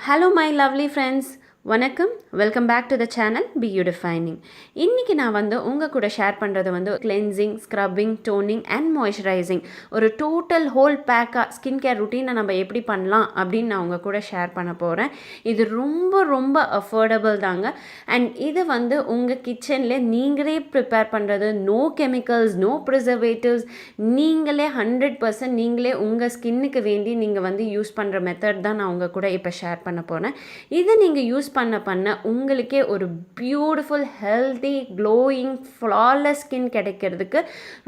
Hello my lovely friends. வணக்கம், welcome back to the channel பியூட்டிஃபைனிங். இன்றைக்கி நான் உங்கள் கூட ஷேர் பண்ணுறது cleansing, scrubbing, toning and moisturising, ஒரு டோட்டல் ஹோல் பேக்காக ஸ்கின் கேர் ருட்டீனை நம்ம எப்படி பண்ணலாம் அப்படின்னு நான் உங்கள் கூட ஷேர் பண்ண போகிறேன். இது ரொம்ப ரொம்ப அஃபோர்டபுள் தாங்க. அண்ட் இது உங்கள் கிச்சனில் நீங்களே ப்ரிப்பேர் பண்ணுறது, நோ கெமிக்கல்ஸ், நோ ப்ரிசர்வேட்டிவ்ஸ், நீங்களே 100% நீங்களே உங்கள் ஸ்கின்னுக்கு வேண்டி நீங்கள் யூஸ் பண்ணுற மெத்தட் தான் நான் உங்கள் கூட இப்போ ஷேர் பண்ண போகிறேன். இதை நீங்கள் யூஸ் பண்ண உங்களுக்கே ஒரு beautiful, healthy, glowing, flawless skin கிடைக்கிறதுக்கு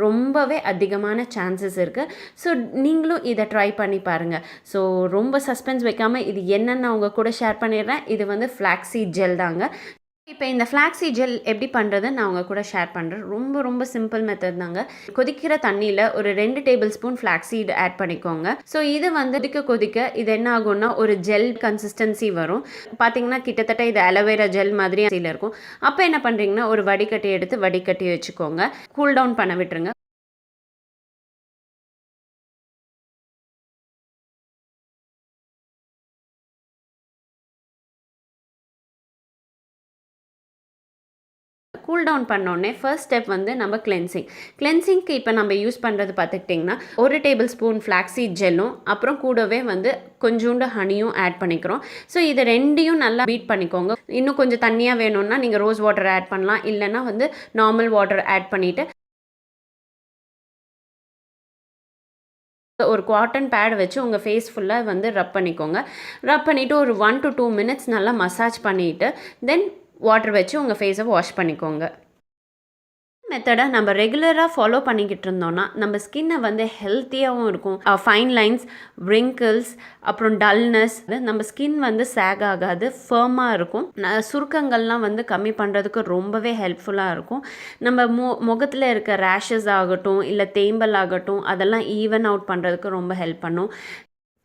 ரொம்பவே அதிகமான சான்சஸ் இருக்குது. ஸோ நீங்களும் இதை ட்ரை பண்ணி பாருங்கள். ஸோ ரொம்ப சஸ்பென்ஸ் வைக்காமல் இது என்னென்னு அவங்க கூட ஷேர் பண்ணிடுறேன். இது ஃப்ளாக்ஸீட் ஜெல் தாங்க. இப்போ இந்த ஃப்ளாக்ஸி ஜெல் எப்படி பண்ணுறது நான் உங்கள் கூட ஷேர் பண்ணுறேன். ரொம்ப ரொம்ப சிம்பிள் மெத்தட் தாங்க. கொதிக்கிற தண்ணியில் ஒரு 2 டேபிள் ஸ்பூன் ஃப்ளாக்ஸீட் ஆட் பண்ணிக்கோங்க. ஸோ இது கொதிக்க இது என்ன ஆகும்னா ஒரு ஜெல் கன்சிஸ்டன்சி வரும். பார்த்தீங்கன்னா கிட்டத்தட்ட இது அலோவேரா ஜெல் மாதிரி இருக்கும். அப்போ என்ன பண்ணுறீங்கன்னா ஒரு வடிகட்டி எடுத்து வடிகட்டி வச்சுக்கோங்க. கூல் டவுன் பண்ண விட்டுருங்க. கூல் டவுன் பண்ணோடனே ஃபர்ஸ்ட் ஸ்டெப் நம்ம கிளென்சிங்க்கு இப்போ நம்ம யூஸ் பண்ணுறது பார்த்துக்கிட்டிங்கன்னா ஒரு டேபிள் ஸ்பூன் ஃப்ளாக்ஸீட் ஜெல்லும் அப்புறம் கூடவே கொஞ்சோண்டு ஹனியும் ஆட் பண்ணிக்கிறோம். ஸோ இதை ரெண்டையும் நல்லா பீட் பண்ணிக்கோங்க. இன்னும் கொஞ்சம் தண்ணியாக வேணும்னா நீங்கள் ரோஸ் வாட்டர் ஆட் பண்ணலாம், இல்லைன்னா நார்மல் வாட்டர் ஆட் பண்ணிவிட்டு ஒரு காட்டன் பேட் வச்சு உங்கள் ஃபேஸ் ஃபுல்லாக ரப் பண்ணிக்கோங்க. ரப் பண்ணிவிட்டு ஒரு 1 to 2 மினிட்ஸ் நல்லா மசாஜ் பண்ணிவிட்டு தென் வாட்டர் வச்சு உங்கள் ஃபேஸை வாஷ் பண்ணிக்கோங்க. மெத்தடை நம்ம ரெகுலராக ஃபாலோ பண்ணிக்கிட்டு இருந்தோம்னா நம்ம ஸ்கின்னை ஹெல்த்தியாகவும் இருக்கும். ஃபைன் லைன்ஸ், ரிங்கிள்ஸ், அப்புறம் டல்னஸ், நம்ம ஸ்கின் சேக் ஆகாது, ஃபர்மாக இருக்கும். சுருக்கங்கள்லாம் கம்மி பண்ணுறதுக்கு ரொம்பவே ஹெல்ப்ஃபுல்லாக இருக்கும். நம்ம முகத்தில் இருக்க ரேஷஸ் ஆகட்டும், இல்லை தேம்பல் ஆகட்டும், அதெல்லாம் ஈவன் அவுட் பண்ணுறதுக்கு ரொம்ப ஹெல்ப் பண்ணும்.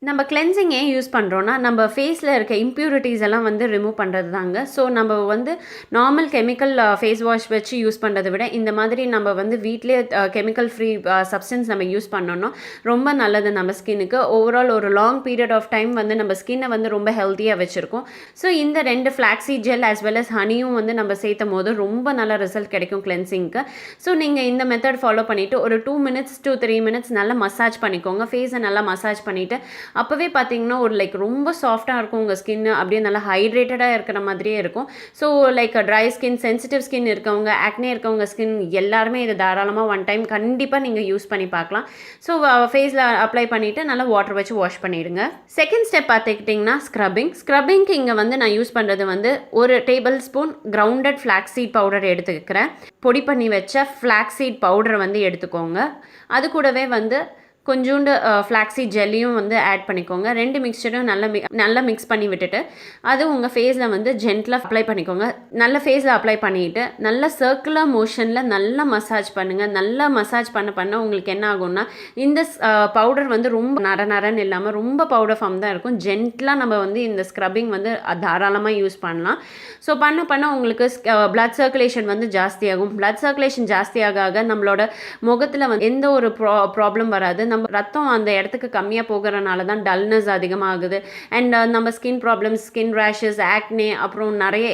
நம்ம கிளென்சிங் ஏன் யூஸ் பண்ணுறோன்னா நம்ம ஃபேஸில் இருக்க இம்ப்யூரிட்டிஸ் எல்லாம் ரிமூவ் பண்ணுறது தாங்க. ஸோ நம்ம நார்மல் கெமிக்கல் ஃபேஸ் வாஷ் வச்சு யூஸ் பண்ணுறதை விட இந்த மாதிரி நம்ம வீட்டிலே கெமிக்கல் ஃப்ரீ சப்ஸ்டன்ஸ் நம்ம யூஸ் பண்ணோன்னா ரொம்ப நல்லது நம்ம ஸ்கின்னுக்கு. ஓவரால் ஒரு லாங் பீரியட் ஆஃப் டைம் நம்ம ஸ்கின்னை ரொம்ப ஹெல்த்தியாக வச்சுருக்கோம். ஸோ இந்த 2 flaxseed gel as well as ஹனியும் நம்ம சேர்த்தும் போது ரொம்ப நல்ல ரிசல்ட் கிடைக்கும் கிளென்சிங்க்கு. ஸோ நீங்கள் இந்த மெத்தட் ஃபாலோ பண்ணிவிட்டு ஒரு 2 minutes to 3 minutes நல்லா மசாஜ் பண்ணிக்கோங்க. ஃபேஸை நல்லா மசாஜ் பண்ணிவிட்டு அப்போவே பார்த்தீங்கன்னா ஒரு ரொம்ப சாஃப்டாக இருக்கும் உங்கள் ஸ்கின். அப்படியே நல்லா ஹைட்ரேட்டடாக இருக்கிற மாதிரியே இருக்கும். So dry skin, sensitive skin இருக்கவங்க, ஆக்னே இருக்கவங்க ஸ்கின் எல்லாருமே இதை தாராளமாக ஒன் டைம் கண்டிப்பாக நீங்கள் யூஸ் பண்ணி பார்க்கலாம். ஸோ ஃபேஸில் அப்ளை பண்ணிவிட்டு நல்லா வாட்டர் வச்சு வாஷ் பண்ணிவிடுங்க. செகண்ட் ஸ்டெப் பார்த்துக்கிட்டிங்கன்னா ஸ்க்ரப்பிங்க்கு இங்கே நான் யூஸ் பண்ணுறது ஒரு table spoon grounded flaxseed powder எடுத்துக்கிறேன். பொடி பண்ணி வச்ச ஃப்ளாக்ஸீட் பவுடரை எடுத்துக்கோங்க. அது கூடவே கொஞ்சோண்டு ஃப்ளாக்ஸீட் ஜெல்லியும் ஆட் பண்ணிக்கோங்க. 2 மிக்சரும் நல்லா மிக்ஸ் பண்ணி விட்டுட்டு அது உங்கள் ஃபேஸில் ஜென்டலாக அப்ளை பண்ணிக்கோங்க. நல்ல ஃபேஸில் அப்ளை பண்ணிவிட்டு நல்ல சர்க்குலர் மோஷனில் நல்லா மசாஜ் பண்ணுங்கள். நல்லா மசாஜ் பண்ண உங்களுக்கு என்ன ஆகும்னா இந்த பவுடர் ரொம்ப நரன்னு இல்லாமல் ரொம்ப பவுடர் ஃபார்ம் தான் இருக்கும். ஜென்டலாக நம்ம இந்த ஸ்க்ரப்பிங் தாராளமாக யூஸ் பண்ணலாம். ஸோ பண்ண உங்களுக்கு பிளட் சர்க்குலேஷன் ஜாஸ்தியாகும். பிளட் சர்க்குலேஷன் ஜாஸ்தியாக நம்மளோட முகத்தில் எந்த ஒரு ப்ராப்ளம் வராது. நம்ம ரத்தம் அந்த இடத்துக்கு கம்மியாக போகிறனால தான் டல்னஸ் அதிகமாகுது. அண்ட் நம்ம skin problems, skin rashes, acne, அப்புறம் நிறைய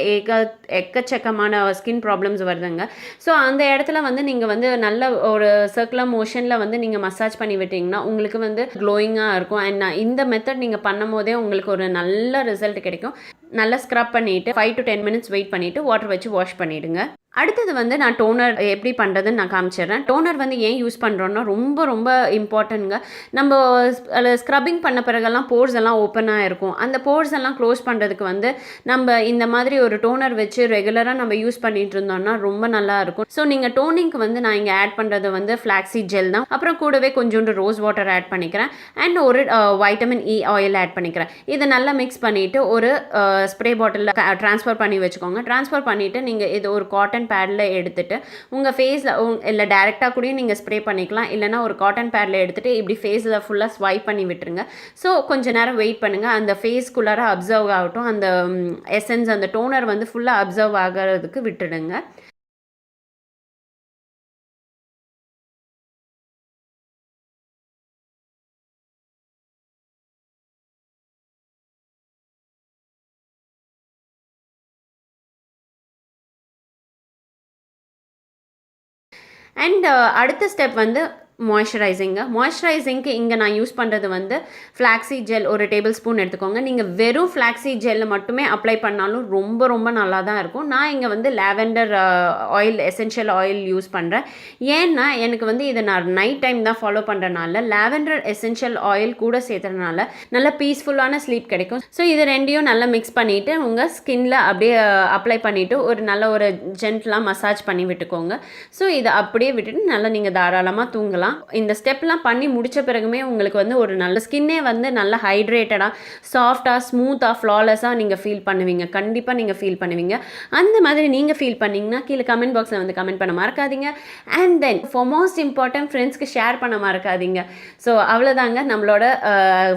எக்கச்சக்கமான ஸ்கின் ப்ராப்ளம்ஸ் வருதுங்க. ஸோ அந்த இடத்துல நீங்கள் நல்ல ஒரு சர்க்குலர் மோஷனில் நீங்கள் மசாஜ் பண்ணி விட்டிங்கன்னா உங்களுக்கு க்ளோயிங்காக இருக்கும். அண்ட் இந்த மெத்தட் நீங்கள் பண்ணும் போதே உங்களுக்கு ஒரு நல்ல ரிசல்ட் கிடைக்கும். நல்லா ஸ்க்ரப் பண்ணிவிட்டு 5 to 10 minutes வெயிட் பண்ணிவிட்டு வாட்டர் வச்சு வாஷ் பண்ணிவிடுங்க. அடுத்தது நான் டோனர் எப்படி பண்ணுறதுன்னு நான் காமிச்சிடுறேன். டோனர் ஏன் யூஸ் பண்ணுறோன்னா ரொம்ப ரொம்ப இம்பார்ட்டன்ட்ங்க. நம்ம ஸ்க்ரப்பிங் பண்ண பிறகெல்லாம் போர்ஸ் எல்லாம் ஓப்பனாக இருக்கும். அந்த போர்ஸ் எல்லாம் க்ளோஸ் பண்ணுறதுக்கு நம்ம இந்த மாதிரி ஒரு டோனர் வச்சு ரெகுலராக நம்ம யூஸ் பண்ணிட்டு இருந்தோம்னா ரொம்ப நல்லா இருக்கும். ஸோ நீங்கள் டோனிங்க்கு நான் இங்கே ஆட் பண்ணுறது ஃப்ளாக்ஸீட் ஜெல் தான். அப்புறம் கூடவே கொஞ்சோண்டு ரோஸ் வாட்டர் ஆட் பண்ணிக்கிறேன். அண்ட் ஒரு வைட்டமின் இ ஆயில் ஆட் பண்ணிக்கிறேன். இதை நல்லா மிக்ஸ் பண்ணிவிட்டு ஒரு ஸ்ப்ரே பாட்டிலில் ட்ரான்ஸ்ஃபர் பண்ணி வச்சுக்கோங்க. ட்ரான்ஸ்ஃபர் பண்ணிவிட்டு நீங்கள் இது ஒரு காட்டன் பேடில் எடுத்துகிட்டு உங்கள் ஃபேஸில் இல்லை டேரெக்டாக கூட நீங்கள் ஸ்ப்ரே பண்ணிக்கலாம். இல்லைனா ஒரு காட்டன் பேடில் எடுத்துகிட்டு இப்படி ஃபேஸில் ஃபுல்லாக ஸ்வைப் பண்ணி விட்டுருங்க. ஸோ கொஞ்சம் நேரம் வெயிட் பண்ணுங்கள். அந்த ஃபேஸ்க்குள்ளார அப்சர்வ் ஆகட்டும். அந்த எசன்ஸ், அந்த டோனர் ஃபுல்லாக அப்சர்வ் ஆகிறதுக்கு விட்டுடுங்க. அண்ட் அடுத்த ஸ்டெப் வந்து மாய்ஸ்சரைசிங்க்கு இங்கே நான் யூஸ் பண்ணுறது வந்து ஃப்ளாக்ஸீட் ஜெல் ஒரு டேபிள் ஸ்பூன் எடுத்துக்கோங்க. நீங்கள் வெறும் ஃப்ளாக்ஸீட் ஜெல்லை மட்டுமே அப்ளை பண்ணாலும் ரொம்ப ரொம்ப நல்லா தான் இருக்கும். நான் இங்கே வந்து lavender oil essential oil use பண்ணுறேன். ஏன்னா எனக்கு வந்து இதை நான் நைட் டைம் தான் ஃபாலோ பண்ணுறனால லாவெண்டர் எசென்ஷியல் ஆயில் கூட சேர்த்துறதுனால நல்ல பீஸ்ஃபுல்லான ஸ்லீப் கிடைக்கும். ஸோ இது ரெண்டையும் நல்லா மிக்ஸ் பண்ணிவிட்டு உங்கள் ஸ்கின்ல அப்படியே அப்ளை பண்ணிவிட்டு ஒரு நல்ல ஒரு ஜென்டலாக மசாஜ் பண்ணி விட்டுக்கோங்க. ஸோ இதை அப்படியே விட்டுட்டு நல்லா நீங்கள் தாராளமாக தூங்கலாம். இந்த ஸ்டெப்லாம் பண்ணி முடித்த பிறகுமே உங்களுக்கு வந்து ஒரு நல்ல ஸ்கின்னே வந்து நல்ல ஹைட்ரேட்டடாக சாஃப்டாக ஸ்மூத்தாக ஃப்ளாலெஸ்ஸாக நீங்கள் ஃபீல் பண்ணுவீங்க. கண்டிப்பாக நீங்கள் ஃபீல் பண்ணுவீங்க. அந்த மாதிரி நீங்கள் ஃபீல் பண்ணிங்கன்னா கீழே கமெண்ட் பாக்ஸில் வந்து கமெண்ட் பண்ண மறக்காதீங்க. And then for most important ஃப்ரெண்ட்ஸ்க்கு ஷேர் பண்ண மறக்காதீங்க. ஸோ அவ்வளோதாங்க, நம்மளோட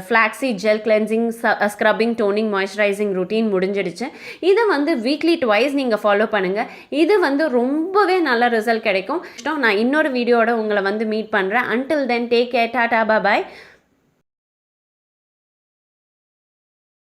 flaxseed gel cleansing scrubbing toning moisturising routine முடிஞ்சிடுச்சு. இதை வந்து வீக்லி ட்வைஸ் நீங்கள் ஃபாலோ பண்ணுங்கள். இது வந்து ரொம்பவே நல்ல ரிசல்ட் கிடைக்கும். நான் இன்னொரு வீடியோட உங்களை வந்து மீட் பண்ணுறேன். Until then, take care. Tata. Bye bye.